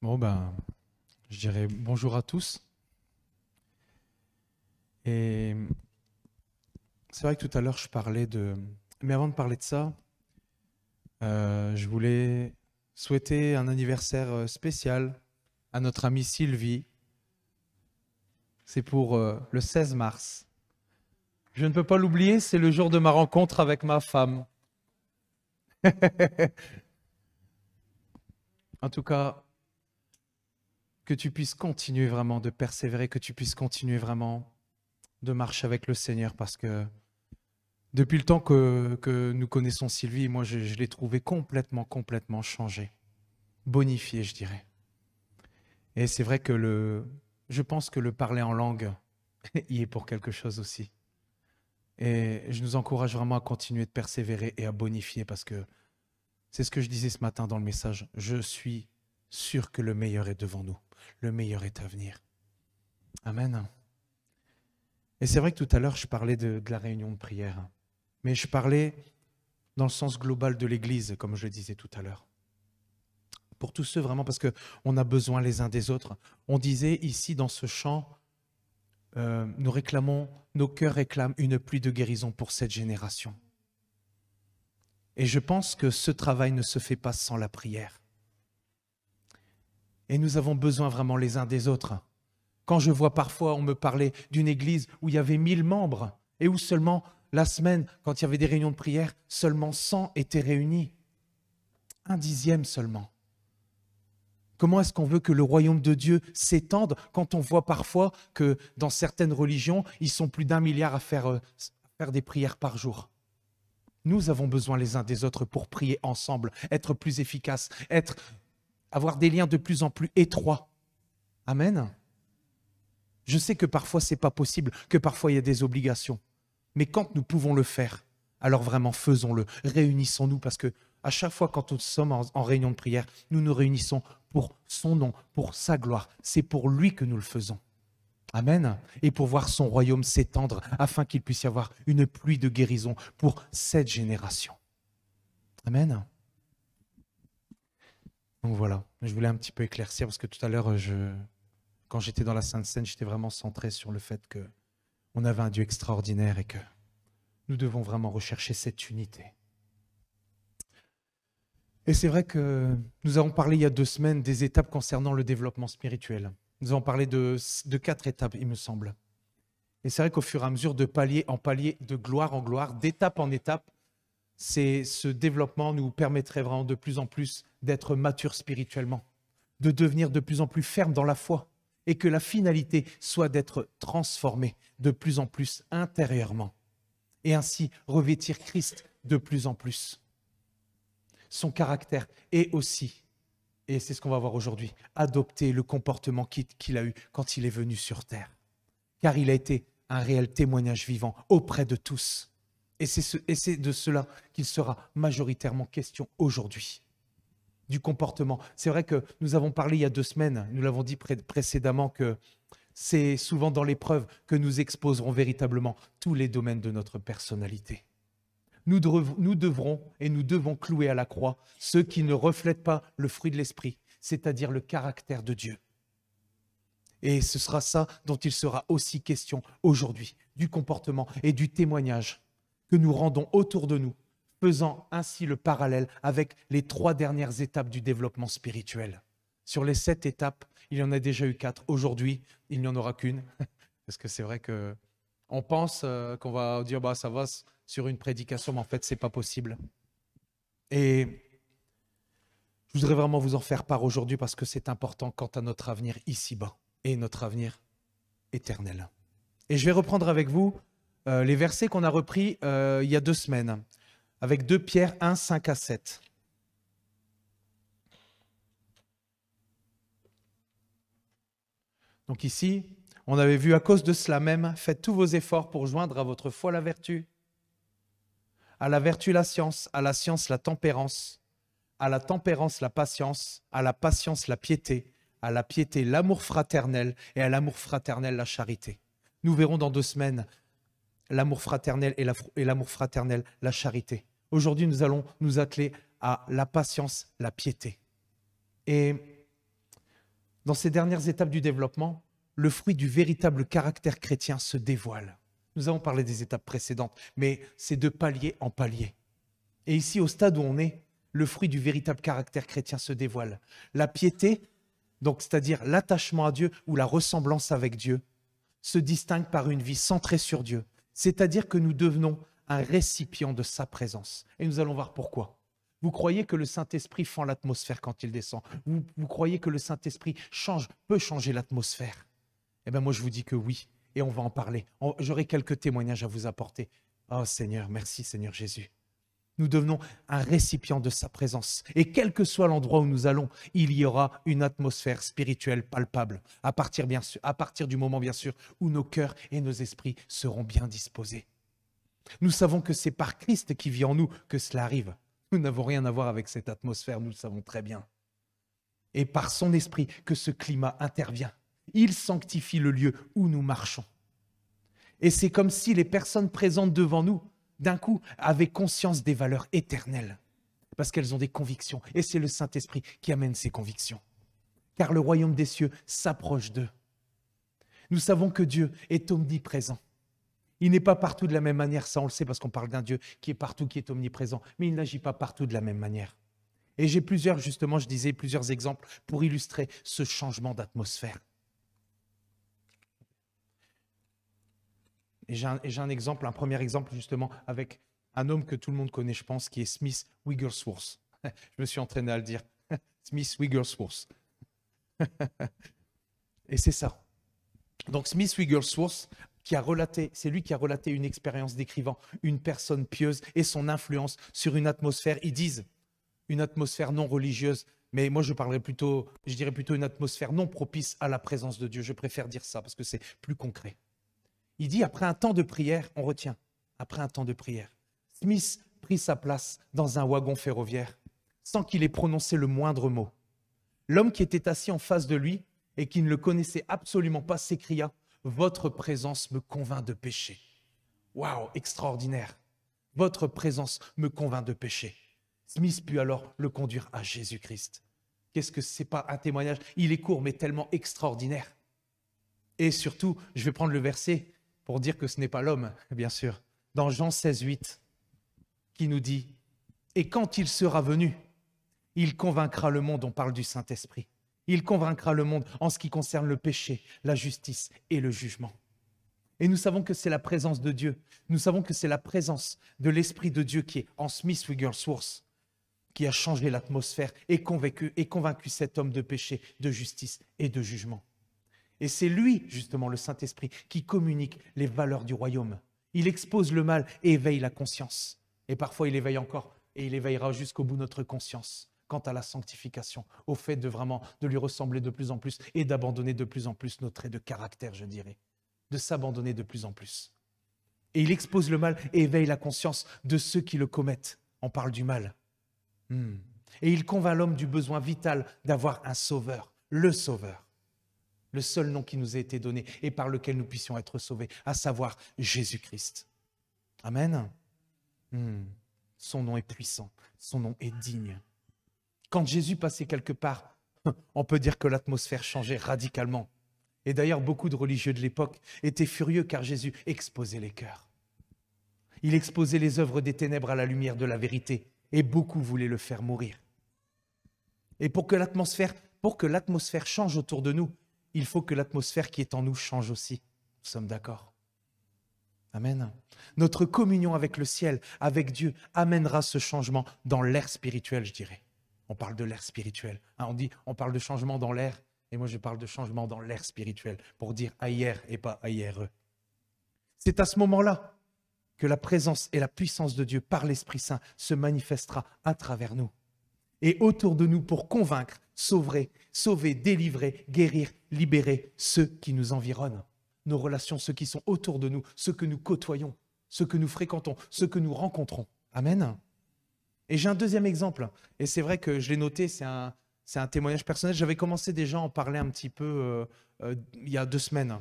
Bon, ben, je dirais bonjour à tous. Et c'est vrai que tout à l'heure, je parlais de... Mais avant de parler de ça, je voulais souhaiter un anniversaire spécial à notre amie Sylvie. C'est pour le 16 mars. Je ne peux pas l'oublier, c'est le jour de ma rencontre avec ma femme. En tout cas, que tu puisses continuer vraiment de persévérer, que tu puisses continuer vraiment de marcher avec le Seigneur parce que depuis le temps que nous connaissons Sylvie, moi, je l'ai trouvée complètement changée, bonifiée, je dirais. Et c'est vrai que je pense que le parler en langue y est pour quelque chose aussi. Et je nous encourage vraiment à continuer de persévérer et à bonifier parce que c'est ce que je disais ce matin dans le message. Je suis sûr que le meilleur est devant nous. Le meilleur est à venir. Amen. Et c'est vrai que tout à l'heure, je parlais de la réunion de prière. Mais je parlais dans le sens global de l'Église, comme je le disais tout à l'heure. Pour tous ceux vraiment, parce qu'on a besoin les uns des autres. On disait ici dans ce chant, nos cœurs réclament une pluie de guérison pour cette génération. Et je pense que ce travail ne se fait pas sans la prière. Et nous avons besoin vraiment les uns des autres. Quand je vois parfois, on me parlait d'une église où il y avait 1000 membres et où seulement la semaine, quand il y avait des réunions de prière, seulement 100 étaient réunis. 1/10 seulement. Comment est-ce qu'on veut que le royaume de Dieu s'étende quand on voit parfois que dans certaines religions, ils sont plus d'1 milliard à faire des prières par jour? Nous avons besoin les uns des autres pour prier ensemble, être plus efficaces, avoir des liens de plus en plus étroits. Amen. Je sais que parfois ce n'est pas possible, que parfois il y a des obligations. Mais quand nous pouvons le faire, alors vraiment faisons-le, réunissons-nous parce que à chaque fois quand nous sommes en réunion de prière, nous nous réunissons pour son nom, pour sa gloire. C'est pour lui que nous le faisons. Amen. Et pour voir son royaume s'étendre afin qu'il puisse y avoir une pluie de guérison pour cette génération. Amen. Donc voilà, je voulais un petit peu éclaircir parce que tout à l'heure, quand j'étais dans la Sainte Seine, j'étais vraiment centré sur le fait qu'on avait un Dieu extraordinaire et que nous devons vraiment rechercher cette unité. Et c'est vrai que nous avons parlé il y a 2 semaines des étapes concernant le développement spirituel. Nous avons parlé de 4 étapes, il me semble. Et c'est vrai qu'au fur et à mesure, de palier en palier, de gloire en gloire, d'étape en étape, ce développement nous permettrait vraiment de plus en plus d'être matures spirituellement, de devenir de plus en plus fermes dans la foi et que la finalité soit d'être transformés de plus en plus intérieurement et ainsi revêtir Christ de plus en plus. Son caractère est aussi, et c'est ce qu'on va voir aujourd'hui, adopter le comportement qu'il a eu quand il est venu sur terre. Car il a été un réel témoignage vivant auprès de tous. Et c'est de cela qu'il sera majoritairement question aujourd'hui. Du comportement. C'est vrai que nous avons parlé il y a 2 semaines, nous l'avons dit précédemment, que c'est souvent dans l'épreuve que nous exposerons véritablement tous les domaines de notre personnalité. Nous devrons et nous devons clouer à la croix ceux qui ne reflètent pas le fruit de l'esprit, c'est-à-dire le caractère de Dieu. Et ce sera ça dont il sera aussi question aujourd'hui, du comportement et du témoignage que nous rendons autour de nous, faisant ainsi le parallèle avec les 3 dernières étapes du développement spirituel. Sur les 7 étapes, il y en a déjà eu 4. Aujourd'hui, il n'y en aura qu'une, parce que c'est vrai qu'on pense qu'on va dire bah, ça va sur une prédication, mais en fait, ce n'est pas possible. Et je voudrais vraiment vous en faire part aujourd'hui parce que c'est important quant à notre avenir ici-bas et notre avenir éternel. Et je vais reprendre avec vous les versets qu'on a repris il y a 2 semaines, avec 2 Pierre 1, 5 à 7. Donc ici, on avait vu à cause de cela même, faites tous vos efforts pour joindre à votre foi la vertu, à la vertu la science, à la science la tempérance, à la tempérance la patience, à la patience la piété, à la piété l'amour fraternel et à l'amour fraternel la charité. Nous verrons dans 2 semaines l'amour fraternel et l'amour fraternel la charité. Aujourd'hui, nous allons nous atteler à la patience, la piété. Et Dans ces dernières étapes du développement, le fruit du véritable caractère chrétien se dévoile. Nous avons parlé des étapes précédentes, mais c'est de palier en palier. Et ici, au stade où on est, le fruit du véritable caractère chrétien se dévoile. La piété, donc c'est-à-dire l'attachement à Dieu ou la ressemblance avec Dieu, se distingue par une vie centrée sur Dieu. C'est-à-dire que nous devenons un récipient de sa présence. Et nous allons voir pourquoi. Vous croyez que le Saint-Esprit fend l'atmosphère quand il descend? Vous croyez que le Saint-Esprit peut changer l'atmosphère? Eh bien moi je vous dis que oui, et on va en parler. J'aurai quelques témoignages à vous apporter. Oh Seigneur, merci Seigneur Jésus. Nous devenons un récipient de sa présence. Et quel que soit l'endroit où nous allons, il y aura une atmosphère spirituelle palpable, à partir du moment, bien sûr, où nos cœurs et nos esprits seront bien disposés. Nous savons que c'est par Christ qui vit en nous que cela arrive. Nous n'avons rien à voir avec cette atmosphère, nous le savons très bien. Et par son esprit que ce climat intervient. Il sanctifie le lieu où nous marchons. Et c'est comme si les personnes présentes devant nous, d'un coup, avaient conscience des valeurs éternelles, parce qu'elles ont des convictions. Et c'est le Saint-Esprit qui amène ces convictions. Car le royaume des cieux s'approche d'eux. Nous savons que Dieu est omniprésent. Il n'est pas partout de la même manière, ça on le sait parce qu'on parle d'un Dieu qui est partout, qui est omniprésent, mais il n'agit pas partout de la même manière. Et j'ai plusieurs exemples pour illustrer ce changement d'atmosphère. Et j'ai un premier exemple justement avec un homme que tout le monde connaît, je pense, qui est Smith Wigglesworth. Je me suis entraîné à le dire. Smith Wigglesworth. Et c'est ça. Donc Smith Wigglesworth, c'est lui qui a relaté une expérience décrivant une personne pieuse et son influence sur une atmosphère, ils disent, une atmosphère non religieuse, mais moi je dirais plutôt une atmosphère non propice à la présence de Dieu. Je préfère dire ça parce que c'est plus concret. Il dit, après un temps de prière, on retient, après un temps de prière, Smith prit sa place dans un wagon ferroviaire sans qu'il ait prononcé le moindre mot. L'homme qui était assis en face de lui et qui ne le connaissait absolument pas s'écria, « Votre présence me convainc de pécher. » Waouh, extraordinaire. Votre présence me convainc de pécher. Smith put alors le conduire à Jésus-Christ. Qu'est-ce que c'est pas un témoignage? Il est court, mais tellement extraordinaire. Et surtout, je vais prendre le verset pour dire que ce n'est pas l'homme, bien sûr. Dans Jean 16, 8, qui nous dit « Et quand il sera venu, il convaincra le monde », on parle du Saint-Esprit, il convaincra le monde en ce qui concerne le péché, la justice et le jugement. Et nous savons que c'est la présence de Dieu, nous savons que c'est la présence de l'Esprit de Dieu qui est en Smith Wigglesworth, qui a changé l'atmosphère et convaincu cet homme de péché, de justice et de jugement. Et c'est lui, justement, le Saint-Esprit, qui communique les valeurs du royaume. Il expose le mal et éveille la conscience. Et parfois, il éveille encore, et il éveillera jusqu'au bout notre conscience quant à la sanctification, au fait de lui ressembler de plus en plus et d'abandonner de plus en plus nos traits de caractère, je dirais, de s'abandonner de plus en plus. Et il expose le mal et éveille la conscience de ceux qui le commettent. On parle du mal. Et il convainc l'homme du besoin vital d'avoir un sauveur, le sauveur. Le seul nom qui nous a été donné et par lequel nous puissions être sauvés, à savoir Jésus-Christ. Amen. Son nom est puissant, son nom est digne. Quand Jésus passait quelque part, on peut dire que l'atmosphère changeait radicalement. Et d'ailleurs, beaucoup de religieux de l'époque étaient furieux car Jésus exposait les cœurs. Il exposait les œuvres des ténèbres à la lumière de la vérité et beaucoup voulaient le faire mourir. Et pour que l'atmosphère change autour de nous, il faut que l'atmosphère qui est en nous change aussi. Nous sommes d'accord? Amen. Notre communion avec le ciel, avec Dieu, amènera ce changement dans l'ère spirituelle, je dirais. On parle de l'ère spirituelle. On parle de changement dans l'air, et moi je parle de changement dans l'ère spirituelle, pour dire ailleurs et pas ailleurs. C'est à ce moment-là que la présence et la puissance de Dieu par l'Esprit Saint se manifestera à travers nous et autour de nous pour convaincre, sauver, délivrer, guérir, libérer ceux qui nous environnent, nos relations, ceux qui sont autour de nous, ceux que nous côtoyons, ceux que nous fréquentons, ceux que nous rencontrons. Amen. Et j'ai un deuxième exemple, et c'est vrai que je l'ai noté, c'est un témoignage personnel. J'avais commencé déjà à en parler un petit peu il y a 2 semaines.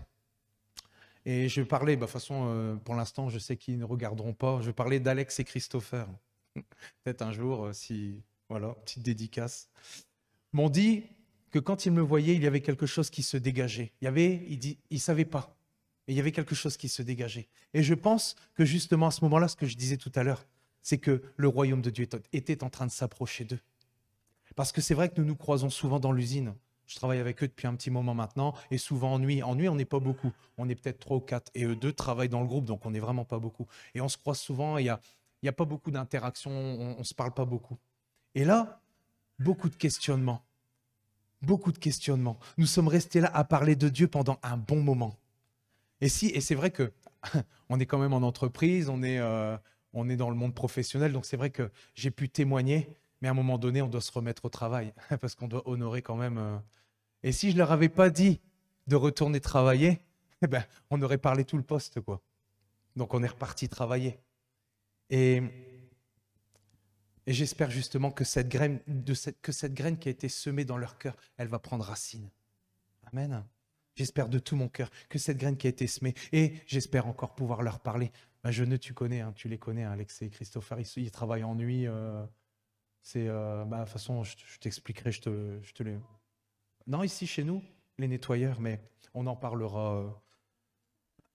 Et je parlais, de toute façon, pour l'instant, je sais qu'ils ne regarderont pas, je parlais d'Alex et Christopher. Peut-être un jour, si... Voilà, petite dédicace. M'ont dit que quand il me voyait, il y avait quelque chose qui se dégageait. Il savait pas, mais il y avait quelque chose qui se dégageait. Et je pense que justement à ce moment-là, ce que je disais tout à l'heure, c'est que le royaume de Dieu était en train de s'approcher d'eux. Parce que c'est vrai que nous nous croisons souvent dans l'usine. Je travaille avec eux depuis un petit moment maintenant, et souvent en nuit. En nuit, on n'est pas beaucoup. On est peut-être 3 ou 4. Et eux deux travaillent dans le groupe, donc on n'est vraiment pas beaucoup. Et on se croise souvent, et il y a pas beaucoup d'interactions, on ne se parle pas beaucoup. Et là, beaucoup de questionnements. Beaucoup de questionnements. Nous sommes restés là à parler de Dieu pendant un bon moment. Et c'est vrai que on est quand même en entreprise, on est dans le monde professionnel, donc c'est vrai que j'ai pu témoigner, mais à un moment donné, on doit se remettre au travail, parce qu'on doit honorer quand même. Et si je leur avais pas dit de retourner travailler, eh ben, on aurait parlé tout le poste, quoi. Donc on est reparti travailler. Et j'espère justement que cette graine qui a été semée dans leur cœur, elle va prendre racine. Amen. J'espère de tout mon cœur que cette graine qui a été semée, et j'espère encore pouvoir leur parler. Tu connais, tu les connais, Alexis et Christopher, ils travaillent en nuit. De toute façon, je t'expliquerai, je te les... Non, ici chez nous, les nettoyeurs, mais on en parlera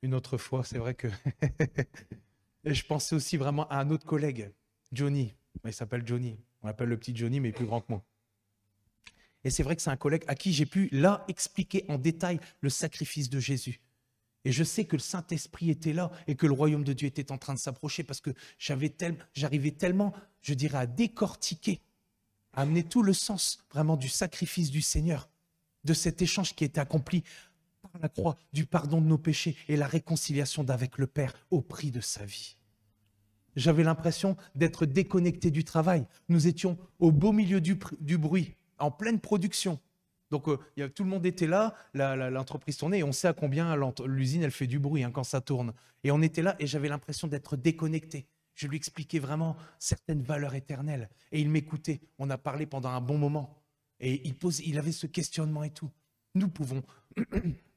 une autre fois. C'est vrai que... Et je pensais aussi vraiment à un autre collègue, Johnny. Il s'appelle Johnny. On l'appelle le petit Johnny, mais plus grand que moi. Et c'est vrai que c'est un collègue à qui j'ai pu, là, expliquer en détail le sacrifice de Jésus. Et je sais que le Saint-Esprit était là et que le royaume de Dieu était en train de s'approcher parce que j'arrivais tellement, je dirais, à décortiquer, à amener tout le sens vraiment du sacrifice du Seigneur, de cet échange qui était accompli par la croix, du pardon de nos péchés et la réconciliation d'avec le Père au prix de sa vie. J'avais l'impression d'être déconnecté du travail. Nous étions au beau milieu du bruit, en pleine production. Donc tout le monde était là, l'entreprise tournait, et on sait à combien l'usine elle fait du bruit quand ça tourne. Et on était là et j'avais l'impression d'être déconnecté. Je lui expliquais vraiment certaines valeurs éternelles. Et il m'écoutait. On a parlé pendant un bon moment. Et il avait ce questionnement et tout. Nous pouvons,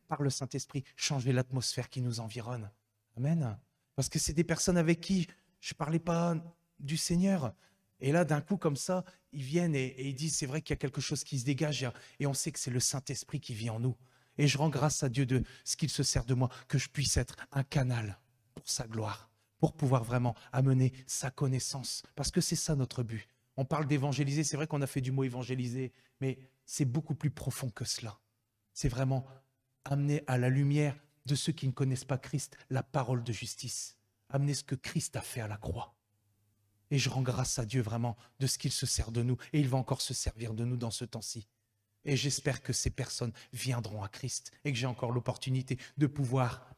par le Saint-Esprit, changer l'atmosphère qui nous environne. Amen. Parce que c'est des personnes avec qui je ne parlais pas du Seigneur. Et là, d'un coup, comme ça, ils viennent et ils disent, c'est vrai qu'il y a quelque chose qui se dégage. Et on sait que c'est le Saint-Esprit qui vit en nous. Et je rends grâce à Dieu de ce qu'il se sert de moi, que je puisse être un canal pour sa gloire, pour pouvoir vraiment amener sa connaissance. Parce que c'est ça notre but. On parle d'évangéliser, c'est vrai qu'on a fait du mot évangéliser, mais c'est beaucoup plus profond que cela. C'est vraiment amener à la lumière de ceux qui ne connaissent pas Christ la parole de justice. Amener ce que Christ a fait à la croix. Et je rends grâce à Dieu vraiment de ce qu'il se sert de nous. Et il va encore se servir de nous dans ce temps-ci. Et j'espère que ces personnes viendront à Christ et que j'ai encore l'opportunité de pouvoir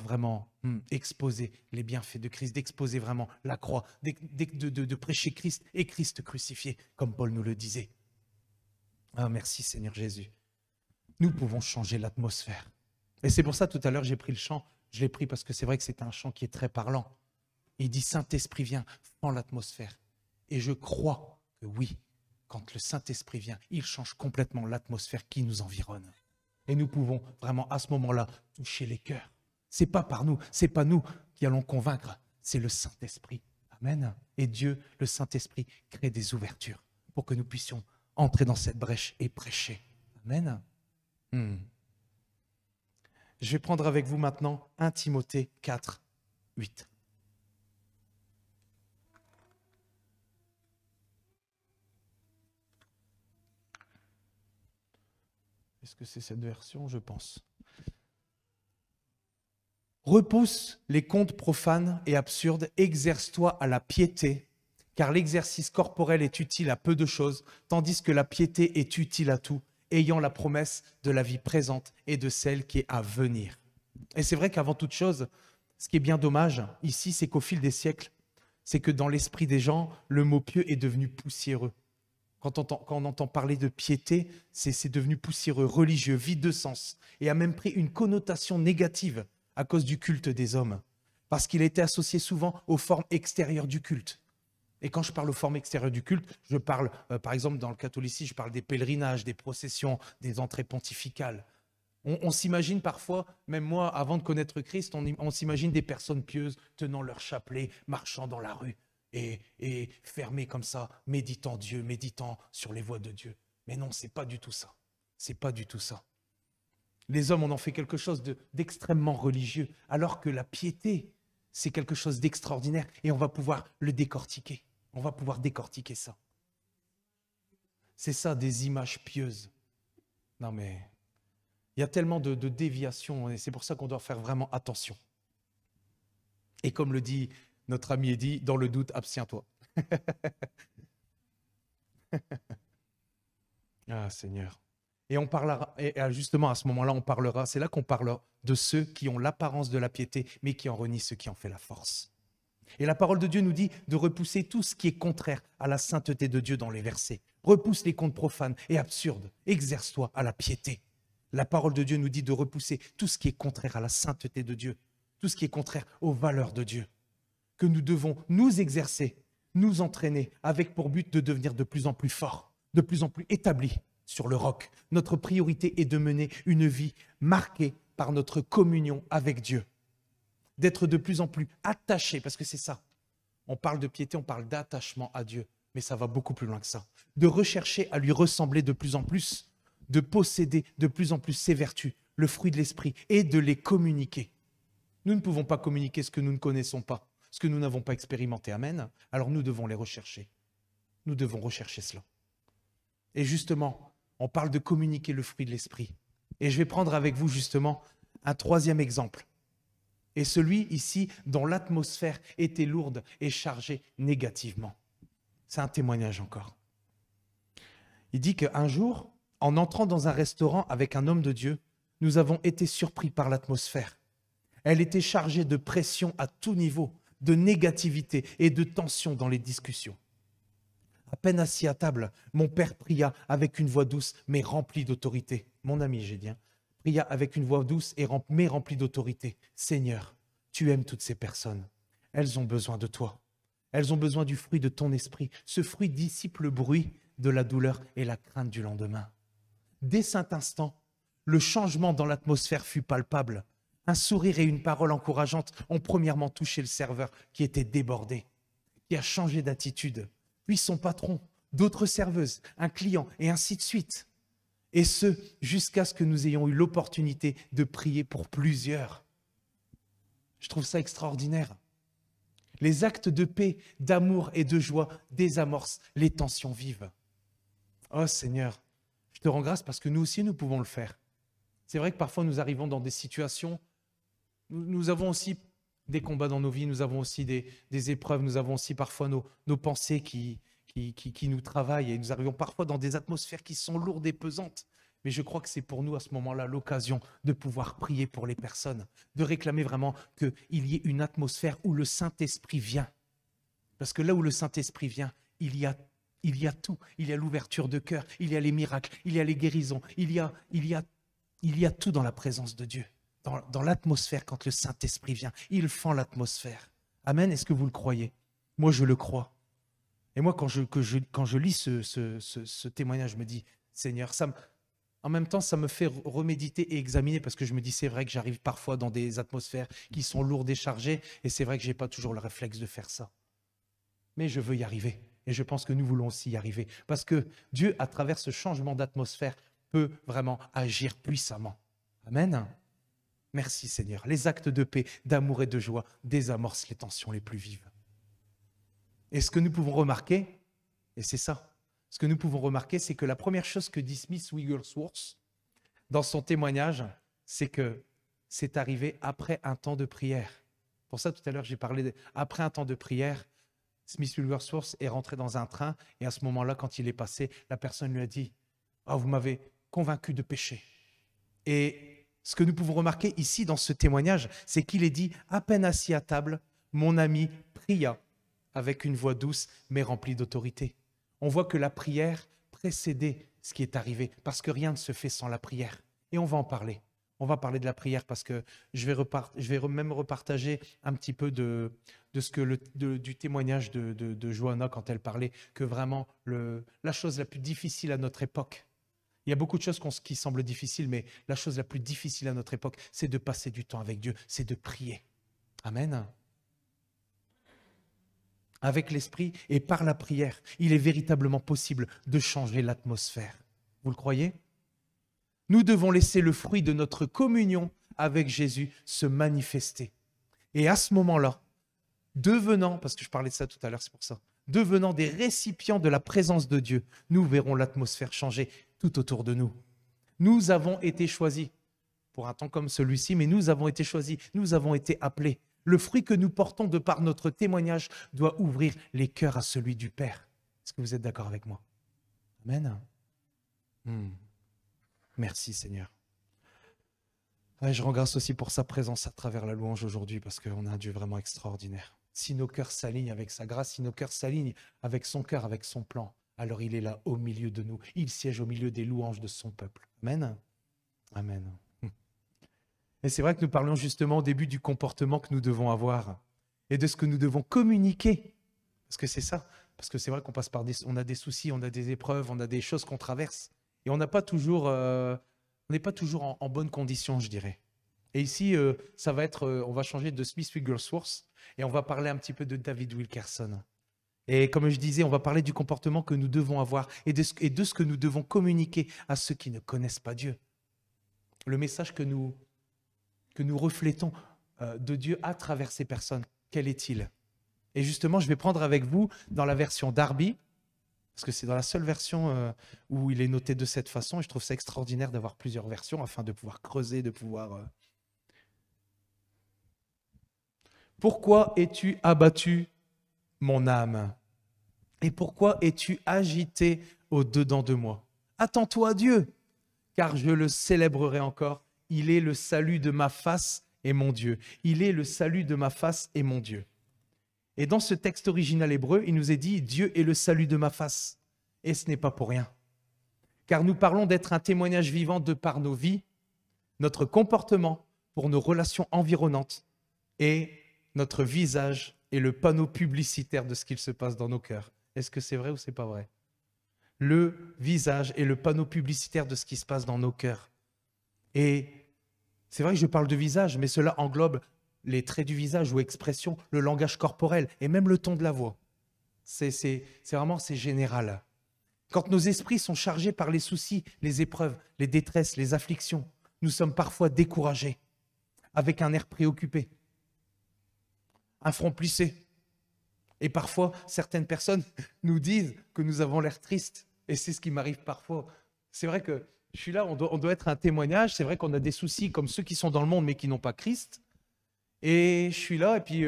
vraiment exposer les bienfaits de Christ, d'exposer vraiment la croix, de prêcher Christ et Christ crucifié, comme Paul nous le disait. Ah, merci Seigneur Jésus. Nous pouvons changer l'atmosphère. Et c'est pour ça, tout à l'heure, j'ai pris le chant. Je l'ai pris parce que c'est vrai que c'est un chant qui est très parlant. Il dit, Saint-Esprit vient, prends l'atmosphère. Et je crois que oui, quand le Saint-Esprit vient, il change complètement l'atmosphère qui nous environne. Et nous pouvons vraiment, à ce moment-là, toucher les cœurs. C'est pas par nous, c'est pas nous qui allons convaincre, c'est le Saint-Esprit. Amen. Et Dieu, le Saint-Esprit, crée des ouvertures pour que nous puissions entrer dans cette brèche et prêcher. Amen. Je vais prendre avec vous maintenant 1 Timothée 4, 8. Est-ce que c'est cette version? Je pense. Repousse les contes profanes et absurdes, exerce-toi à la piété, car l'exercice corporel est utile à peu de choses, tandis que la piété est utile à tout, ayant la promesse de la vie présente et de celle qui est à venir. Et c'est vrai qu'avant toute chose, ce qui est bien dommage ici, c'est qu'au fil des siècles, c'est que dans l'esprit des gens, le mot pieux est devenu poussiéreux. Quand on entend parler de piété, c'est devenu poussiéreux, religieux, vide de sens, et a même pris une connotation négative à cause du culte des hommes, parce qu'il a été associé souvent aux formes extérieures du culte. Et quand je parle aux formes extérieures du culte, je parle, par exemple, dans le catholicisme, je parle des pèlerinages, des processions, des entrées pontificales. On s'imagine parfois, même moi, avant de connaître Christ, on s'imagine des personnes pieuses tenant leur chapelet, marchant dans la rue et fermées comme ça, méditant Dieu, méditant sur les voies de Dieu. Mais non, c'est pas du tout ça. C'est pas du tout ça. Les hommes en ont fait quelque chose d'extrêmement religieux, alors que la piété, c'est quelque chose d'extraordinaire et on va pouvoir le décortiquer. On va pouvoir décortiquer ça. C'est ça, des images pieuses. Non mais, il y a tellement de déviations et c'est pour ça qu'on doit faire vraiment attention. Et comme le dit notre ami Eddy, dans le doute, abstiens-toi. Ah Seigneur. Et on parlera, et justement à ce moment-là, on parlera, c'est là qu'on parlera de ceux qui ont l'apparence de la piété, mais qui en renient ceux qui en fait la force. Et la parole de Dieu nous dit de repousser tout ce qui est contraire à la sainteté de Dieu dans les versets. Repousse les contes profanes et absurdes. Exerce-toi à la piété. La parole de Dieu nous dit de repousser tout ce qui est contraire à la sainteté de Dieu, tout ce qui est contraire aux valeurs de Dieu, que nous devons nous exercer, nous entraîner, avec pour but de devenir de plus en plus forts, de plus en plus établis sur le roc. Notre priorité est de mener une vie marquée par notre communion avec Dieu, d'être de plus en plus attachés, parce que c'est ça. On parle de piété, on parle d'attachement à Dieu, mais ça va beaucoup plus loin que ça. De rechercher à lui ressembler de plus en plus, de posséder de plus en plus ses vertus, le fruit de l'esprit, et de les communiquer. Nous ne pouvons pas communiquer ce que nous ne connaissons pas, ce que nous n'avons pas expérimenté. Amen. Alors nous devons les rechercher. Nous devons rechercher cela. Et justement, on parle de communiquer le fruit de l'esprit. Et je vais prendre avec vous justement un troisième exemple. Et celui ici dont l'atmosphère était lourde et chargée négativement. C'est un témoignage encore. Il dit qu'un jour, en entrant dans un restaurant avec un homme de Dieu, nous avons été surpris par l'atmosphère. Elle était chargée de pression à tout niveau, de négativité et de tension dans les discussions. À peine assis à table, mon père pria avec une voix douce mais remplie d'autorité. Mon ami, j'ai dit, pria avec une voix douce mais remplie d'autorité. Seigneur, tu aimes toutes ces personnes. Elles ont besoin de toi. Elles ont besoin du fruit de ton esprit. Ce fruit dissipe le bruit de la douleur et la crainte du lendemain. Dès cet instant, le changement dans l'atmosphère fut palpable. Un sourire et une parole encourageante ont premièrement touché le serveur qui était débordé, qui a changé d'attitude. Puis son patron, d'autres serveuses, un client et ainsi de suite. Et ce, jusqu'à ce que nous ayons eu l'opportunité de prier pour plusieurs. Je trouve ça extraordinaire. Les actes de paix, d'amour et de joie désamorcent les tensions vives. Oh Seigneur, je te rends grâce parce que nous aussi nous pouvons le faire. C'est vrai que parfois nous arrivons dans des situations, nous avons aussi des combats dans nos vies, nous avons aussi des épreuves, nous avons aussi parfois nos pensées qui nous travaillent et nous arrivons parfois dans des atmosphères qui sont lourdes et pesantes. Mais je crois que c'est pour nous à ce moment-là l'occasion de pouvoir prier pour les personnes, de réclamer vraiment qu'il y ait une atmosphère où le Saint-Esprit vient. Parce que là où le Saint-Esprit vient, il y a tout. Il y a l'ouverture de cœur, il y a les miracles, il y a les guérisons, il y a tout dans la présence de Dieu. Dans l'atmosphère, quand le Saint-Esprit vient, il fend l'atmosphère. Amen, est-ce que vous le croyez? Moi, je le crois. Et moi, quand je lis ce témoignage, je me dis, Seigneur, en même temps, ça me fait reméditer et examiner parce que je me dis, c'est vrai que j'arrive parfois dans des atmosphères qui sont lourdes et chargées et c'est vrai que je n'ai pas toujours le réflexe de faire ça. Mais je veux y arriver et je pense que nous voulons aussi y arriver parce que Dieu, à travers ce changement d'atmosphère, peut vraiment agir puissamment. Amen. Merci Seigneur. Les actes de paix, d'amour et de joie désamorcent les tensions les plus vives. Et ce que nous pouvons remarquer, et c'est ça, ce que nous pouvons remarquer, c'est que la première chose que dit Smith Wigglesworth dans son témoignage, c'est que c'est arrivé après un temps de prière. Pour ça, tout à l'heure, j'ai parlé après un temps de prière, Smith Wigglesworth est rentré dans un train et à ce moment-là, quand il est passé, la personne lui a dit « Ah, vous m'avez convaincu de pécher. » Et ce que nous pouvons remarquer ici dans ce témoignage, c'est qu'il est dit, à peine assis à table, mon ami pria avec une voix douce mais remplie d'autorité. On voit que la prière précédait ce qui est arrivé parce que rien ne se fait sans la prière. Et on va en parler. On va parler de la prière parce que je vais même repartager un petit peu du témoignage de Johanna quand elle parlait que vraiment la chose la plus difficile à notre époque, il y a beaucoup de choses qui semblent difficiles, mais la chose la plus difficile à notre époque, c'est de passer du temps avec Dieu, c'est de prier. Amen. Avec l'esprit et par la prière, il est véritablement possible de changer l'atmosphère. Vous le croyez? Nous devons laisser le fruit de notre communion avec Jésus se manifester. Et à ce moment-là, devenant, parce que je parlais de ça tout à l'heure, c'est pour ça, devenant des récipients de la présence de Dieu, nous verrons l'atmosphère changer tout autour de nous. Nous avons été choisis pour un temps comme celui-ci, mais nous avons été choisis, nous avons été appelés. Le fruit que nous portons de par notre témoignage doit ouvrir les cœurs à celui du Père. Est-ce que vous êtes d'accord avec moi? Amen. Merci Seigneur. Ouais, je rends grâce aussi pour sa présence à travers la louange aujourd'hui parce qu'on a un Dieu vraiment extraordinaire. Si nos cœurs s'alignent avec sa grâce, si nos cœurs s'alignent avec son cœur, avec son plan, alors il est là au milieu de nous. Il siège au milieu des louanges de son peuple. Amen. Amen. Et c'est vrai que nous parlions justement au début du comportement que nous devons avoir et de ce que nous devons communiquer. Parce que c'est ça. Parce que c'est vrai qu'on passe par on a des soucis, on a des épreuves, on a des choses qu'on traverse. Et on n'a pas toujours, on n'est pas toujours en bonne condition, je dirais. Et ici, ça va être, on va changer de Smith Wigglesworth et on va parler un petit peu de David Wilkerson. Et comme je disais, on va parler du comportement que nous devons avoir et de ce que nous devons communiquer à ceux qui ne connaissent pas Dieu. Le message que nous reflétons de Dieu à travers ces personnes, quel est-il? Et justement, je vais prendre avec vous dans la version Darby, parce que c'est dans la seule version où il est noté de cette façon, et je trouve ça extraordinaire d'avoir plusieurs versions afin de pouvoir creuser, de pouvoir... Pourquoi es-tu abattu, mon âme? Et pourquoi es-tu agité au-dedans de moi? Attends-toi à Dieu, car je le célébrerai encore. Il est le salut de ma face et mon Dieu. Il est le salut de ma face et mon Dieu. Et dans ce texte original hébreu, il nous est dit « Dieu est le salut de ma face ». Et ce n'est pas pour rien. Car nous parlons d'être un témoignage vivant de par nos vies, notre comportement pour nos relations environnantes et notre visage est le panneau publicitaire de ce qu'il se passe dans nos cœurs. Est-ce que c'est vrai ou c'est pas vrai? Le visage est le panneau publicitaire de ce qui se passe dans nos cœurs. Et c'est vrai que je parle de visage, mais cela englobe les traits du visage ou expressions, le langage corporel et même le ton de la voix. C'est général. Quand nos esprits sont chargés par les soucis, les épreuves, les détresses, les afflictions, nous sommes parfois découragés, avec un air préoccupé, un front plissé. Et parfois, certaines personnes nous disent que nous avons l'air tristes. Et c'est ce qui m'arrive parfois. C'est vrai que je suis là, on doit être un témoignage. C'est vrai qu'on a des soucis comme ceux qui sont dans le monde mais qui n'ont pas Christ. Et je suis là et puis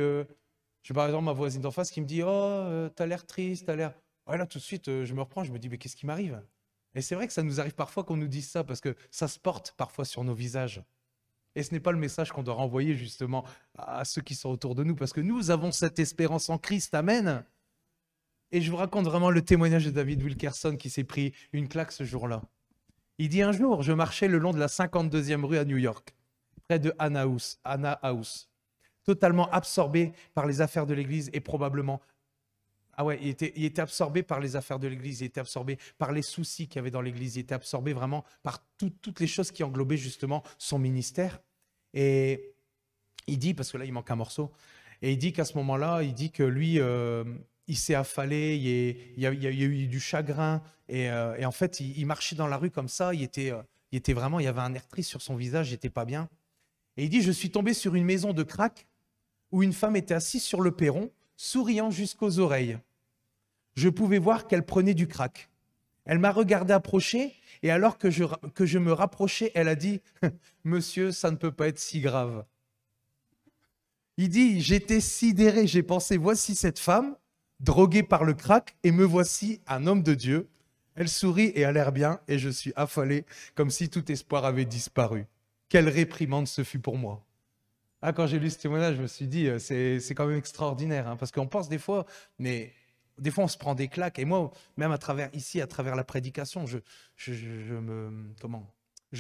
j'ai par exemple ma voisine d'en face qui me dit « Oh, t'as l'air triste, t'as l'air... » Ouais, là, tout de suite, je me reprends, je me dis « Mais qu'est-ce qui m'arrive ?» Et c'est vrai que ça nous arrive parfois qu'on nous dise ça parce que ça se porte parfois sur nos visages. Et ce n'est pas le message qu'on doit renvoyer justement à ceux qui sont autour de nous parce que nous avons cette espérance en Christ. Amen. Et je vous raconte vraiment le témoignage de David Wilkerson qui s'est pris une claque ce jour-là. Il dit « Un jour, je marchais le long de la 52e rue à New York, près de Hannah House, totalement absorbé par les affaires de l'église et probablement... Ah ouais, il était absorbé par les affaires de l'église, il était absorbé par les soucis qu'il y avait dans l'église, il était absorbé vraiment par toutes les choses qui englobaient justement son ministère. Et il dit, parce que là il manque un morceau, et il dit qu'à ce moment-là, il dit que lui, il s'est affalé, il y a eu du chagrin, et en fait, il marchait dans la rue comme ça, il était vraiment, il y avait un air triste sur son visage, il n'était pas bien. Et il dit, je suis tombé sur une maison de crack où une femme était assise sur le perron, souriant jusqu'aux oreilles. Je pouvais voir qu'elle prenait du crack. Elle m'a regardé approcher et alors que je me rapprochais, elle a dit « Monsieur, ça ne peut pas être si grave. » Il dit « J'étais sidéré, j'ai pensé, voici cette femme, droguée par le crack, et me voici un homme de Dieu. Elle sourit et a l'air bien et je suis affalé comme si tout espoir avait disparu. Quelle réprimande ce fut pour moi. » Ah, quand j'ai lu ce témoignage, je me suis dit, c'est quand même extraordinaire, hein, parce qu'on pense des fois, mais des fois on se prend des claques. Et moi, même à travers la prédication, je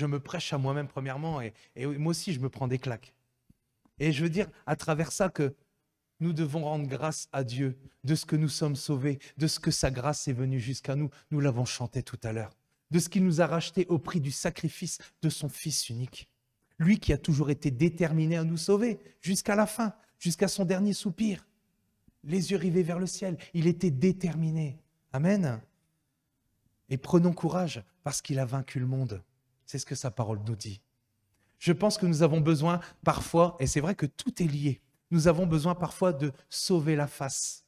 me prêche à moi-même premièrement, et moi aussi je me prends des claques. Et je veux dire à travers ça que nous devons rendre grâce à Dieu de ce que nous sommes sauvés, de ce que sa grâce est venue jusqu'à nous. Nous l'avons chanté tout à l'heure, de ce qu'il nous a racheté au prix du sacrifice de son Fils unique. Lui qui a toujours été déterminé à nous sauver jusqu'à la fin, jusqu'à son dernier soupir. Les yeux rivés vers le ciel, il était déterminé. Amen. Et prenons courage parce qu'il a vaincu le monde. C'est ce que sa parole nous dit. Je pense que nous avons besoin parfois, et c'est vrai que tout est lié, nous avons besoin parfois de sauver la face.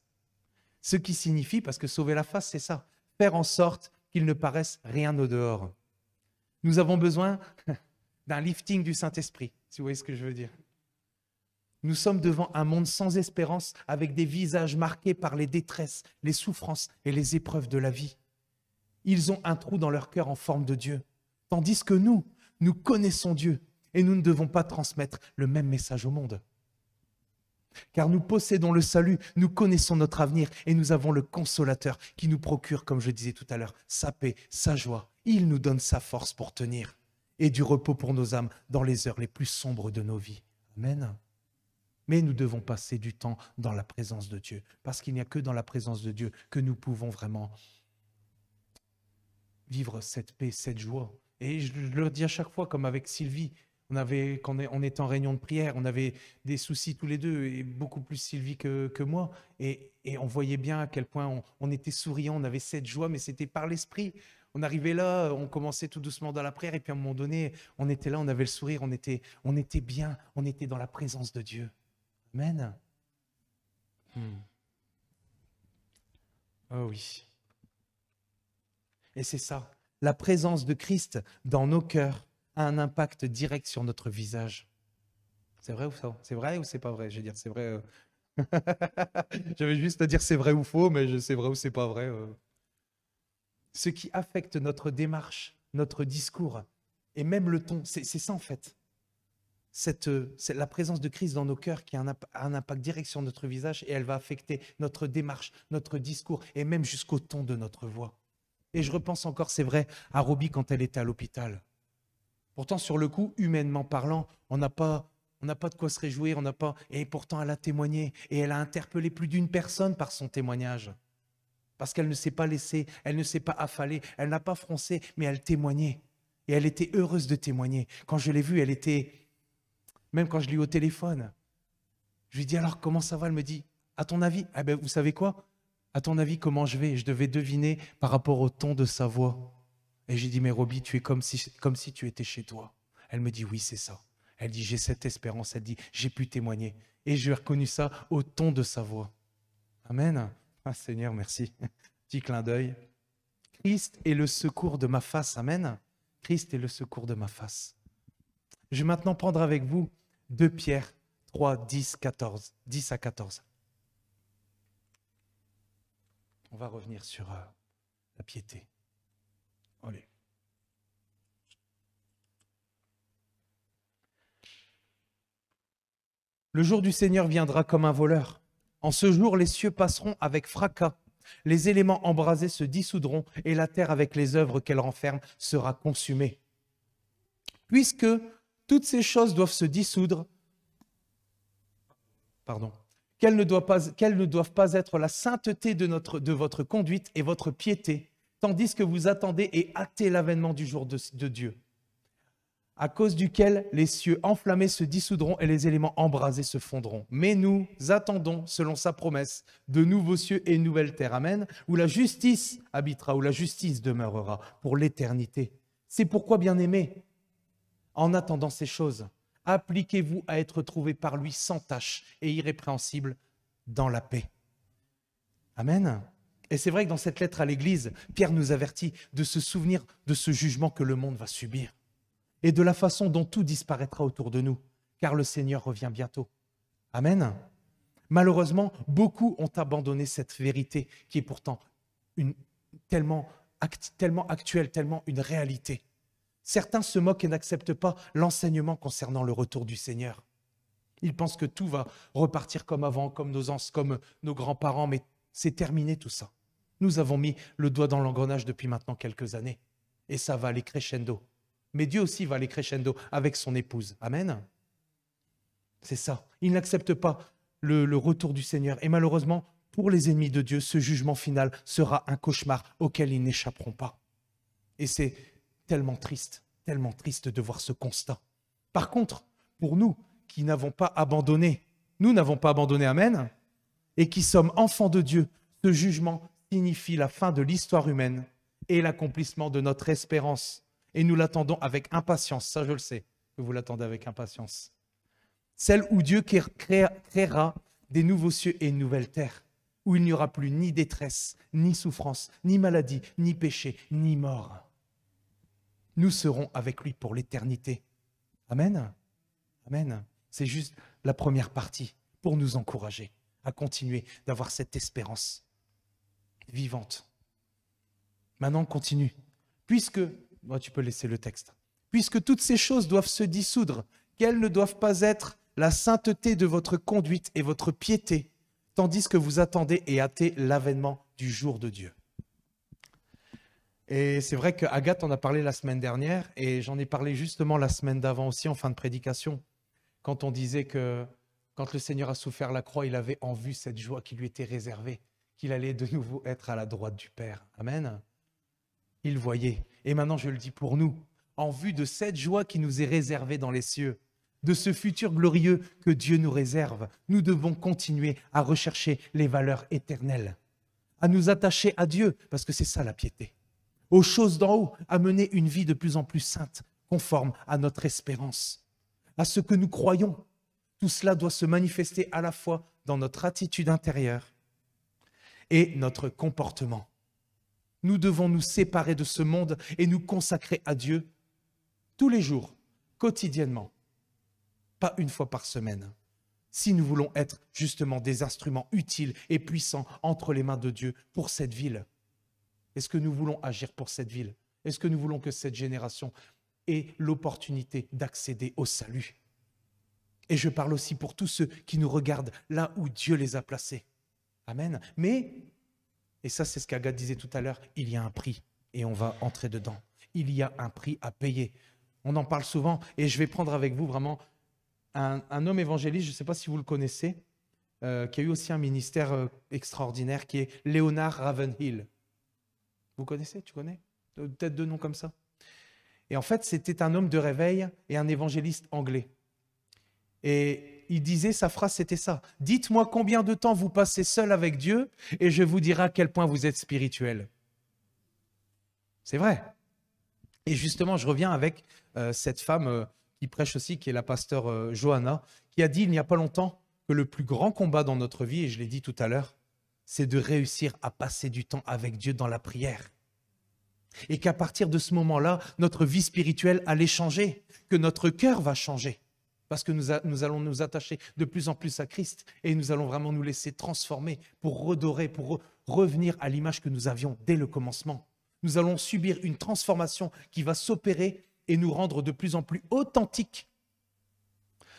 Ce qui signifie, parce que sauver la face, c'est ça, faire en sorte qu'il ne paraisse rien au dehors. Nous avons besoin d'un lifting du Saint-Esprit, si vous voyez ce que je veux dire. Nous sommes devant un monde sans espérance, avec des visages marqués par les détresses, les souffrances et les épreuves de la vie. Ils ont un trou dans leur cœur en forme de Dieu, tandis que nous connaissons Dieu et nous ne devons pas transmettre le même message au monde. Car nous possédons le salut, nous connaissons notre avenir et nous avons le consolateur qui nous procure, comme je disais tout à l'heure, sa paix, sa joie. Il nous donne sa force pour tenir et du repos pour nos âmes dans les heures les plus sombres de nos vies. Amen. Mais nous devons passer du temps dans la présence de Dieu, parce qu'il n'y a que dans la présence de Dieu que nous pouvons vraiment vivre cette paix, cette joie. Et je le dis à chaque fois, comme avec Sylvie, quand on était en réunion de prière, on avait des soucis tous les deux, et beaucoup plus Sylvie que moi, et on voyait bien à quel point on était souriant, on avait cette joie, mais c'était par l'esprit. On arrivait là, on commençait tout doucement dans la prière, et puis à un moment donné, on était là, on avait le sourire, on était bien, on était dans la présence de Dieu. Amen. Oh oui. Et c'est ça, la présence de Christ dans nos cœurs a un impact direct sur notre visage. C'est vrai ou ça? C'est vrai ou c'est pas vrai? Je vais dire c'est vrai. J'avais juste à dire c'est vrai ou faux, mais c'est vrai ou c'est pas vrai. Ce qui affecte notre démarche, notre discours et même le ton, c'est ça en fait. C'est la présence de Christ dans nos cœurs qui a un impact direct sur notre visage et elle va affecter notre démarche, notre discours et même jusqu'au ton de notre voix. Et je repense encore, c'est vrai, à Roby quand elle était à l'hôpital. Pourtant, sur le coup, humainement parlant, on n'a pas de quoi se réjouir, et pourtant elle a témoigné et elle a interpellé plus d'une personne par son témoignage. Parce qu'elle ne s'est pas laissée, elle ne s'est pas affalée, elle n'a pas froncé, mais elle témoignait. Et elle était heureuse de témoigner. Quand je l'ai vue, elle était... Même quand je l'ai eu au téléphone, je lui dis alors comment ça va? Elle me dit, à ton avis, vous savez quoi? À ton avis, comment je vais? Je devais deviner par rapport au ton de sa voix. Et j'ai dit, mais Roby, tu es comme si tu étais chez toi. Elle me dit, oui, c'est ça. Elle dit, j'ai cette espérance. Elle dit, j'ai pu témoigner. Et j'ai reconnu ça au ton de sa voix. Amen. Ah Seigneur, merci. Petit clin d'œil. Christ est le secours de ma face. Amen. Christ est le secours de ma face. Je vais maintenant prendre avec vous 2 Pierre 3, 10 à 14. On va revenir sur la piété. Allez. Le jour du Seigneur viendra comme un voleur. En ce jour, les cieux passeront avec fracas. Les éléments embrasés se dissoudront et la terre avec les œuvres qu'elle renferme sera consumée. Puisque toutes ces choses doivent se dissoudre, qu'elles ne doivent pas être la sainteté de votre conduite et votre piété, tandis que vous attendez et hâtez l'avènement du jour de Dieu, à cause duquel les cieux enflammés se dissoudront et les éléments embrasés se fondront. Mais nous attendons, selon sa promesse, de nouveaux cieux et une nouvelle terre, amen, où la justice habitera, où la justice demeurera pour l'éternité. C'est pourquoi, bien-aimés, en attendant ces choses, appliquez-vous à être trouvés par lui sans tache et irrépréhensibles dans la paix. Amen. Et c'est vrai que dans cette lettre à l'Église, Pierre nous avertit de se souvenir de ce jugement que le monde va subir et de la façon dont tout disparaîtra autour de nous, car le Seigneur revient bientôt. Amen. Malheureusement, beaucoup ont abandonné cette vérité qui est pourtant tellement actuelle, tellement une réalité. Certains se moquent et n'acceptent pas l'enseignement concernant le retour du Seigneur. Ils pensent que tout va repartir comme avant, comme nos grands-parents, mais c'est terminé tout ça. Nous avons mis le doigt dans l'engrenage depuis maintenant quelques années et ça va aller crescendo. Mais Dieu aussi va aller crescendo avec son épouse. Amen. C'est ça. Ils n'acceptent pas le retour du Seigneur et malheureusement, pour les ennemis de Dieu, ce jugement final sera un cauchemar auquel ils n'échapperont pas. Et c'est tellement triste de voir ce constat. Par contre, pour nous qui n'avons pas abandonné, amen, et qui sommes enfants de Dieu, ce jugement signifie la fin de l'histoire humaine et l'accomplissement de notre espérance. Et nous l'attendons avec impatience. Ça, je le sais, que vous l'attendez avec impatience. Celle où Dieu créera des nouveaux cieux et une nouvelle terre, où il n'y aura plus ni détresse, ni souffrance, ni maladie, ni péché, ni mort. Nous serons avec lui pour l'éternité. Amen. Amen. C'est juste la première partie pour nous encourager à continuer d'avoir cette espérance vivante. Maintenant, on continue. Puisque, tu peux laisser le texte. Puisque toutes ces choses doivent se dissoudre, qu'elles ne doivent pas être la sainteté de votre conduite et votre piété, tandis que vous attendez et hâtez l'avènement du jour de Dieu. Et c'est vrai qu'Agathe en a parlé la semaine dernière, et j'en ai parlé justement la semaine d'avant aussi en fin de prédication, quand on disait que quand le Seigneur a souffert la croix, il avait en vue cette joie qui lui était réservée, qu'il allait de nouveau être à la droite du Père. Amen. Il voyait. Et maintenant, je le dis pour nous, en vue de cette joie qui nous est réservée dans les cieux, de ce futur glorieux que Dieu nous réserve, nous devons continuer à rechercher les valeurs éternelles, à nous attacher à Dieu, parce que c'est ça la piété, aux choses d'en haut, à mener une vie de plus en plus sainte, conforme à notre espérance, à ce que nous croyons. Tout cela doit se manifester à la fois dans notre attitude intérieure et notre comportement. Nous devons nous séparer de ce monde et nous consacrer à Dieu tous les jours, quotidiennement, pas une fois par semaine, si nous voulons être justement des instruments utiles et puissants entre les mains de Dieu pour cette ville. Est-ce que nous voulons agir pour cette ville? Est-ce que nous voulons que cette génération ait l'opportunité d'accéder au salut? Et je parle aussi pour tous ceux qui nous regardent là où Dieu les a placés. Amen. Mais, et ça c'est ce qu'Agathe disait tout à l'heure, il y a un prix et on va entrer dedans. Il y a un prix à payer. On en parle souvent et je vais prendre avec vous vraiment un homme évangéliste, je ne sais pas si vous le connaissez, qui a eu aussi un ministère extraordinaire, qui est Leonard Ravenhill. Vous connaissez? Tu connais? Peut-être deux noms comme ça. Et en fait, c'était un homme de réveil et un évangéliste anglais. Et il disait, sa phrase, c'était ça. « Dites-moi combien de temps vous passez seul avec Dieu et je vous dirai à quel point vous êtes spirituel. » C'est vrai. Et justement, je reviens avec cette femme qui prêche aussi, qui est la pasteure Johanna, qui a dit il n'y a pas longtemps que le plus grand combat dans notre vie, et je l'ai dit tout à l'heure, c'est de réussir à passer du temps avec Dieu dans la prière. Et qu'à partir de ce moment-là, notre vie spirituelle allait changer, que notre cœur va changer. Parce que nous allons nous attacher de plus en plus à Christ et nous allons vraiment nous laisser transformer pour redorer, pour revenir à l'image que nous avions dès le commencement. Nous allons subir une transformation qui va s'opérer et nous rendre de plus en plus authentiques.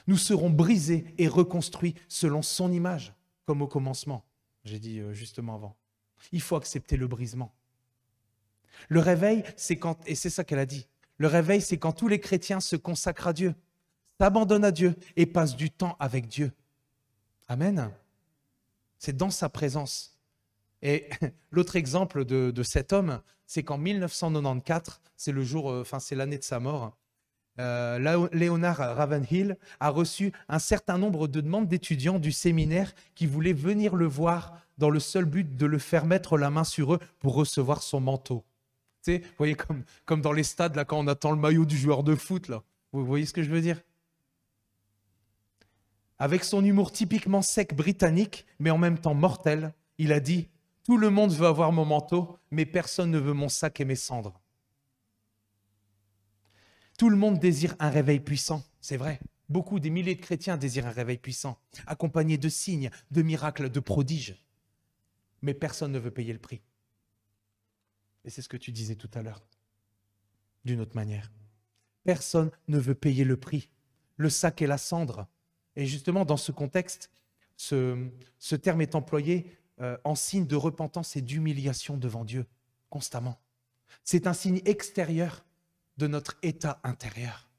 Nous serons brisés et reconstruits selon son image, comme au commencement. J'ai dit justement avant. Il faut accepter le brisement. Le réveil, c'est quand, et c'est ça qu'elle a dit, le réveil, c'est quand tous les chrétiens se consacrent à Dieu, s'abandonnent à Dieu et passent du temps avec Dieu. Amen. C'est dans sa présence. Et l'autre exemple de cet homme, c'est qu'en 1994, c'est le jour, c'est l'année de sa mort, Leonard Ravenhill a reçu un certain nombre de demandes d'étudiants du séminaire qui voulaient venir le voir dans le seul but de le faire mettre la main sur eux pour recevoir son manteau. Tu sais, vous voyez, comme dans les stades, là, quand on attend le maillot du joueur de foot, là. Vous voyez ce que je veux dire? Avec son humour typiquement sec britannique, mais en même temps mortel, il a dit « Tout le monde veut avoir mon manteau, mais personne ne veut mon sac et mes cendres. » Tout le monde désire un réveil puissant, c'est vrai. Beaucoup, des milliers de chrétiens désirent un réveil puissant, accompagné de signes, de miracles, de prodiges. Mais personne ne veut payer le prix. Et c'est ce que tu disais tout à l'heure, d'une autre manière. Personne ne veut payer le prix, le sac et la cendre. Et justement, dans ce contexte, ce terme est employé en signe de repentance et d'humiliation devant Dieu, constamment. C'est un signe extérieur de notre état intérieur.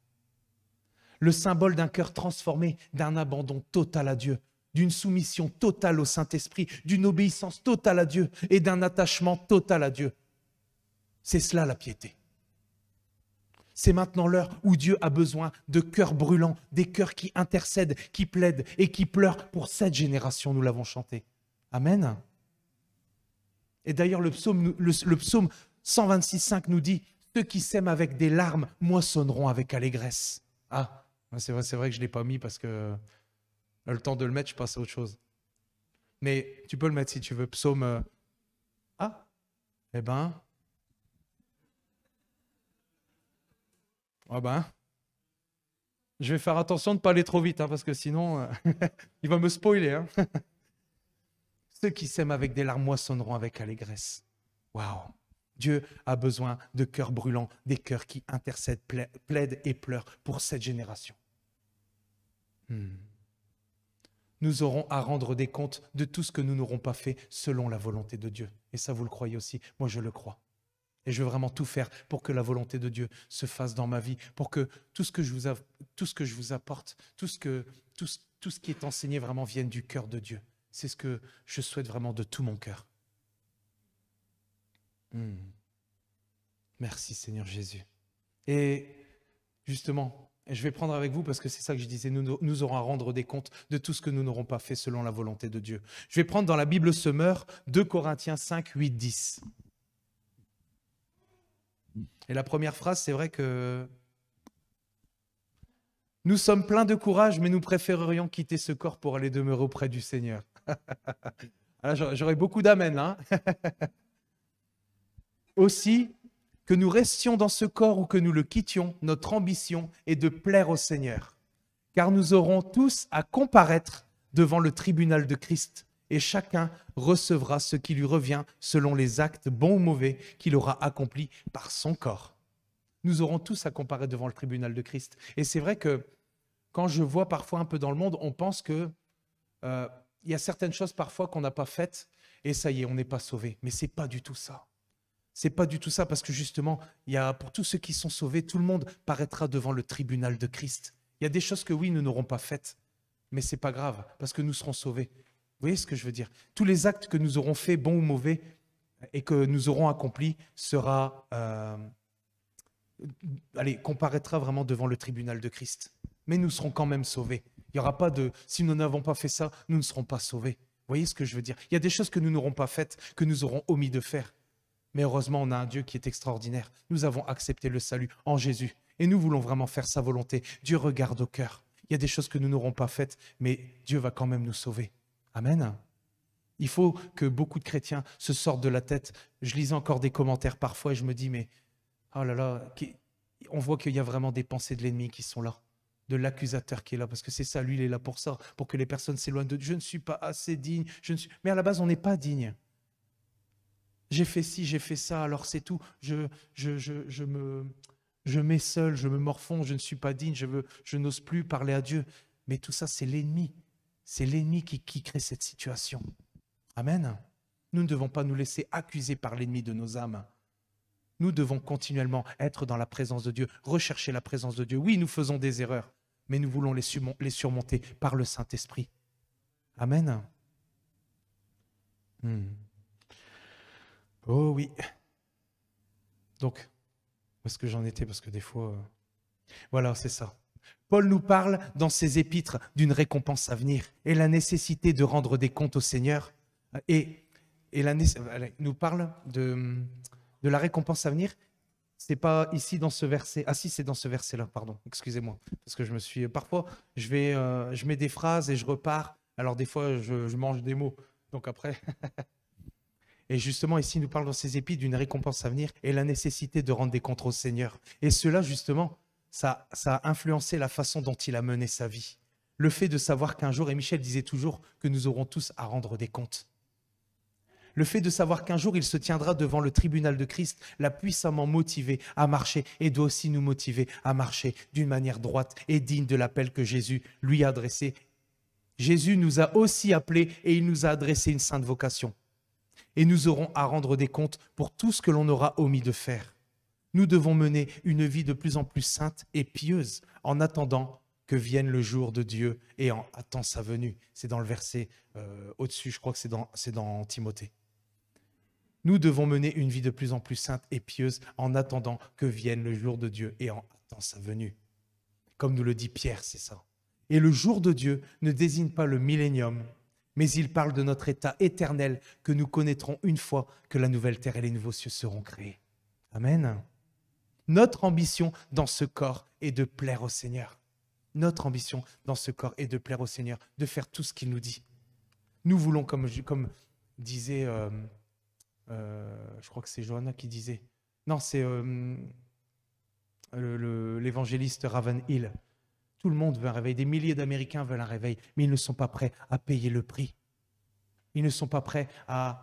Le symbole d'un cœur transformé, d'un abandon total à Dieu, d'une soumission totale au Saint-Esprit, d'une obéissance totale à Dieu et d'un attachement total à Dieu. C'est cela la piété. C'est maintenant l'heure où Dieu a besoin de cœurs brûlants, des cœurs qui intercèdent, qui plaident et qui pleurent pour cette génération, nous l'avons chanté. Amen. Et d'ailleurs, le psaume 126,5 nous dit « Ceux qui sèment avec des larmes moissonneront avec allégresse. » Ah, c'est vrai que je ne l'ai pas mis parce que le temps de le mettre, je passe à autre chose. Mais tu peux le mettre si tu veux. Psaume... Ah, eh ben... Ah ben... Je vais faire attention de ne pas aller trop vite, parce que sinon, il va me spoiler. Hein. Ceux qui s'aiment avec des larmes moissonneront avec allégresse. Waouh! Dieu a besoin de cœurs brûlants, des cœurs qui intercèdent, plaident et pleurent pour cette génération. Nous aurons à rendre des comptes de tout ce que nous n'aurons pas fait selon la volonté de Dieu. Et ça, vous le croyez aussi. Moi, je le crois. Et je veux vraiment tout faire pour que la volonté de Dieu se fasse dans ma vie, pour que tout ce que je vous apporte, tout ce qui est enseigné vraiment vienne du cœur de Dieu. C'est ce que je souhaite vraiment de tout mon cœur. Merci Seigneur Jésus. Et justement, je vais prendre avec vous, parce que c'est ça que je disais, nous aurons à rendre des comptes de tout ce que nous n'aurons pas fait selon la volonté de Dieu. Je vais prendre dans la Bible Semeur 2 Corinthiens 5, 8, 10. Et la première phrase, c'est vrai que nous sommes pleins de courage, mais nous préférerions quitter ce corps pour aller demeurer auprès du Seigneur. Alors, j'aurais beaucoup d'amen. Hein. Aussi, que nous restions dans ce corps ou que nous le quittions, notre ambition est de plaire au Seigneur. Car nous aurons tous à comparaître devant le tribunal de Christ, et chacun recevra ce qui lui revient selon les actes bons ou mauvais qu'il aura accomplis par son corps. Nous aurons tous à comparer devant le tribunal de Christ. Et c'est vrai que quand je vois parfois un peu dans le monde, on pense que y a certaines choses parfois qu'on n'a pas faites et ça y est, on n'est pas sauvé. Mais c'est pas du tout ça. C'est pas du tout ça, parce que justement, pour tous ceux qui sont sauvés, tout le monde paraîtra devant le tribunal de Christ. Il y a des choses que oui, nous n'aurons pas faites, mais c'est pas grave, parce que nous serons sauvés. Vous voyez ce que je veux dire? Tous les actes que nous aurons faits, bons ou mauvais, et que nous aurons accomplis, comparaîtra vraiment devant le tribunal de Christ. Mais nous serons quand même sauvés. Il n'y aura pas de « si nous n'avons pas fait ça, nous ne serons pas sauvés ». Vous voyez ce que je veux dire? Il y a des choses que nous n'aurons pas faites, que nous aurons omis de faire. Mais heureusement, on a un Dieu qui est extraordinaire. Nous avons accepté le salut en Jésus. Et nous voulons vraiment faire sa volonté. Dieu regarde au cœur. Il y a des choses que nous n'aurons pas faites, mais Dieu va quand même nous sauver. Amen. Il faut que beaucoup de chrétiens se sortent de la tête. Je lisais encore des commentaires parfois et je me dis, mais oh là là, on voit qu'il y a vraiment des pensées de l'ennemi qui sont là, de l'accusateur qui est là, parce que c'est ça, lui, il est là pour ça, pour que les personnes s'éloignent de Dieu. Je ne suis pas assez digne. Mais à la base, on n'est pas digne. J'ai fait ci, j'ai fait ça, alors c'est tout. Je m'ai seul, je me morfonds, je ne suis pas digne, je n'ose plus parler à Dieu. Mais tout ça, c'est l'ennemi. C'est l'ennemi qui crée cette situation. Amen. Nous ne devons pas nous laisser accuser par l'ennemi de nos âmes. Nous devons continuellement être dans la présence de Dieu, rechercher la présence de Dieu. Oui, nous faisons des erreurs, mais nous voulons les surmonter par le Saint-Esprit. Amen. Oh oui. Donc, où est-ce que j'en étais? Parce que des fois... Voilà, c'est ça. Paul nous parle dans ses épîtres d'une récompense à venir et la nécessité de rendre des comptes au Seigneur. Il nous parle de la récompense à venir. C'est pas ici dans ce verset. Ah si, c'est dans ce verset-là, pardon. Excusez-moi. Parce que je me suis... Parfois, je mets des phrases et je repars. Alors des fois, je mange des mots. Donc après... Et justement, ici, il nous parle dans ses épîtres d'une récompense à venir et la nécessité de rendre des comptes au Seigneur. Et cela, justement, ça a influencé la façon dont il a mené sa vie. Le fait de savoir qu'un jour, et Michel disait toujours que nous aurons tous à rendre des comptes. Le fait de savoir qu'un jour, il se tiendra devant le tribunal de Christ, l'a puissamment motivé à marcher et doit aussi nous motiver à marcher d'une manière droite et digne de l'appel que Jésus lui a adressé. Jésus nous a aussi appelés et il nous a adressé une sainte vocation. Et nous aurons à rendre des comptes pour tout ce que l'on aura omis de faire. Nous devons mener une vie de plus en plus sainte et pieuse en attendant que vienne le jour de Dieu et en attendant sa venue. C'est dans le verset au-dessus, je crois que c'est dans Timothée. Nous devons mener une vie de plus en plus sainte et pieuse en attendant que vienne le jour de Dieu et en attendant sa venue. Comme nous le dit Pierre, c'est ça. Et le jour de Dieu ne désigne pas le millénium, mais il parle de notre état éternel que nous connaîtrons une fois que la nouvelle terre et les nouveaux cieux seront créés. Amen. Notre ambition dans ce corps est de plaire au Seigneur. Notre ambition dans ce corps est de plaire au Seigneur, de faire tout ce qu'il nous dit. Nous voulons, comme disait, je crois que c'est Johanna qui disait, non, c'est l'évangéliste Raven Hill. Tout le monde veut un réveil, des milliers d'Américains veulent un réveil, mais ils ne sont pas prêts à payer le prix. Ils ne sont pas prêts à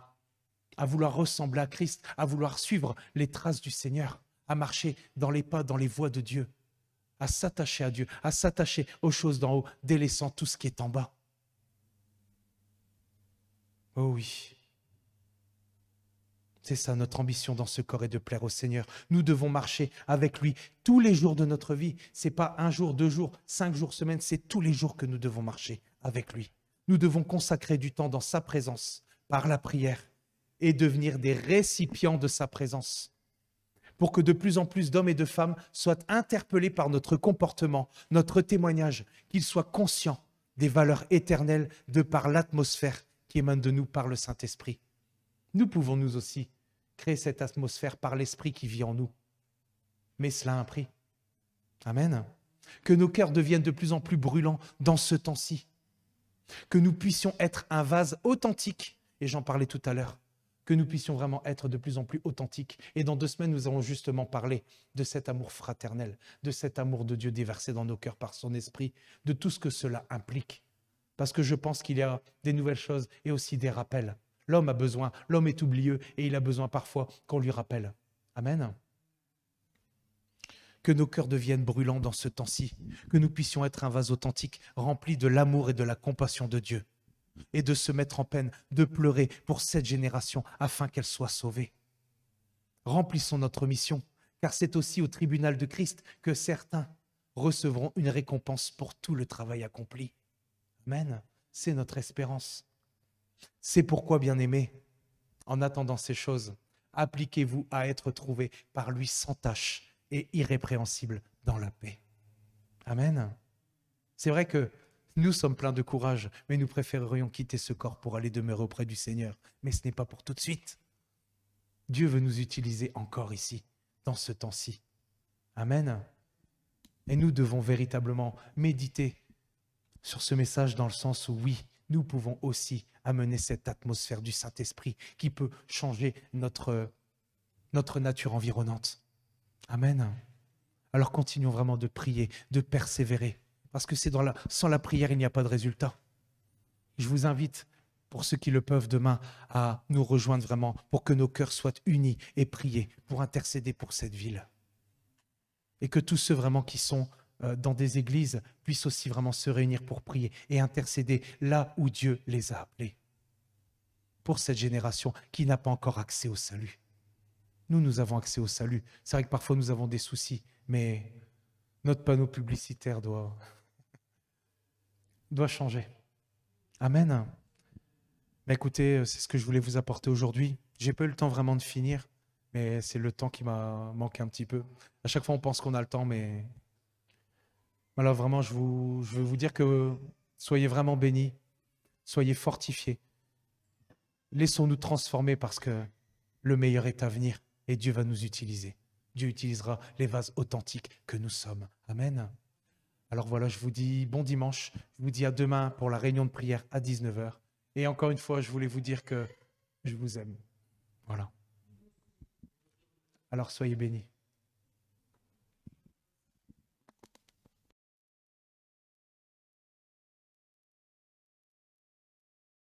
vouloir ressembler à Christ, à vouloir suivre les traces du Seigneur, à marcher dans les pas, dans les voies de Dieu, à s'attacher à Dieu, à s'attacher aux choses d'en haut, délaissant tout ce qui est en bas. Oh oui. C'est ça, notre ambition dans ce corps est de plaire au Seigneur. Nous devons marcher avec lui tous les jours de notre vie. Ce n'est pas un jour, 2 jours, 5 jours, semaine, c'est tous les jours que nous devons marcher avec lui. Nous devons consacrer du temps dans sa présence, par la prière, et devenir des récipients de sa présence. Pour que de plus en plus d'hommes et de femmes soient interpellés par notre comportement, notre témoignage, qu'ils soient conscients des valeurs éternelles de par l'atmosphère qui émane de nous par le Saint-Esprit. Nous pouvons nous aussi créer cette atmosphère par l'Esprit qui vit en nous. Mais cela a un prix. Amen. Que nos cœurs deviennent de plus en plus brûlants dans ce temps-ci. Que nous puissions être un vase authentique, et j'en parlais tout à l'heure, que nous puissions vraiment être de plus en plus authentiques. Et dans 2 semaines, nous allons justement parler de cet amour fraternel, de cet amour de Dieu déversé dans nos cœurs par son Esprit, de tout ce que cela implique. Parce que je pense qu'il y a des nouvelles choses et aussi des rappels. L'homme a besoin, l'homme est oublieux et il a besoin parfois qu'on lui rappelle. Amen. Que nos cœurs deviennent brûlants dans ce temps-ci, que nous puissions être un vase authentique, rempli de l'amour et de la compassion de Dieu, et de se mettre en peine, de pleurer pour cette génération afin qu'elle soit sauvée. Remplissons notre mission, car c'est aussi au tribunal de Christ que certains recevront une récompense pour tout le travail accompli. Amen. C'est notre espérance. C'est pourquoi, bien-aimés, en attendant ces choses, appliquez-vous à être trouvés par lui sans tache et irrépréhensible dans la paix. Amen. C'est vrai que nous sommes pleins de courage, mais nous préférerions quitter ce corps pour aller demeurer auprès du Seigneur. Mais ce n'est pas pour tout de suite. Dieu veut nous utiliser encore ici, dans ce temps-ci. Amen. Et nous devons véritablement méditer sur ce message dans le sens où oui, nous pouvons aussi amener cette atmosphère du Saint-Esprit qui peut changer notre nature environnante. Amen. Alors continuons vraiment de prier, de persévérer, parce que sans la prière, il n'y a pas de résultat. Je vous invite, pour ceux qui le peuvent demain, à nous rejoindre vraiment pour que nos cœurs soient unis et prier pour intercéder pour cette ville. Et que tous ceux vraiment qui sont dans des églises puissent aussi vraiment se réunir pour prier et intercéder là où Dieu les a appelés. Pour cette génération qui n'a pas encore accès au salut. Nous avons accès au salut. C'est vrai que parfois nous avons des soucis, mais notre panneau publicitaire doit changer. Amen. Mais écoutez, c'est ce que je voulais vous apporter aujourd'hui. J'ai pas eu le temps vraiment de finir, mais c'est le temps qui m'a manqué un petit peu. À chaque fois, on pense qu'on a le temps, mais alors vraiment, je veux vous dire que soyez vraiment bénis, soyez fortifiés. Laissons-nous transformer parce que le meilleur est à venir et Dieu va nous utiliser. Dieu utilisera les vases authentiques que nous sommes. Amen. Alors voilà, je vous dis bon dimanche. Je vous dis à demain pour la réunion de prière à 19h. Et encore une fois, je voulais vous dire que je vous aime. Voilà. Alors soyez bénis.